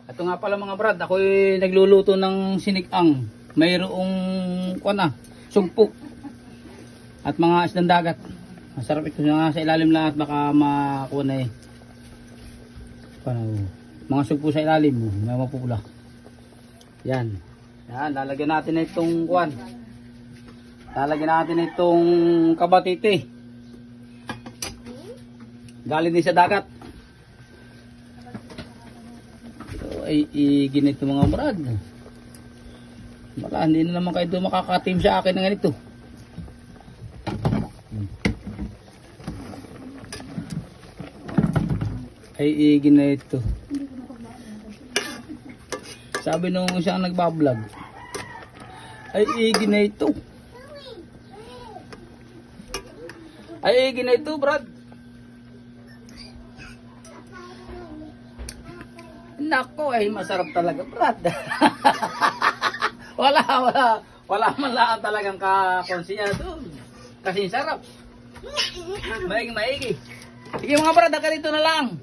Ito nga pala mga brad, ako'y nagluluto ng sinigang. Mayroong sugpo at mga isdang dagat. Masarap ito nga sa ilalim lahat, baka makuha na mga sugpo sa ilalim, may mapula. Yan. Yan, lalagyan natin na itong lalagyan natin itong kabatiti. Galing din sa dagat. Ito ay ginito mga brad. Baka hindi na naman kayo makakatim sa akin ng ganito. Ay ginito. Sabi nung isang nagbablog, ay ginito. Ay ginito brad. Nako, ay masarap talaga, brad. wala man lang talagang kakonsiya doon. Kasi sarap. Maigi. Sige mga brad, dito na lang.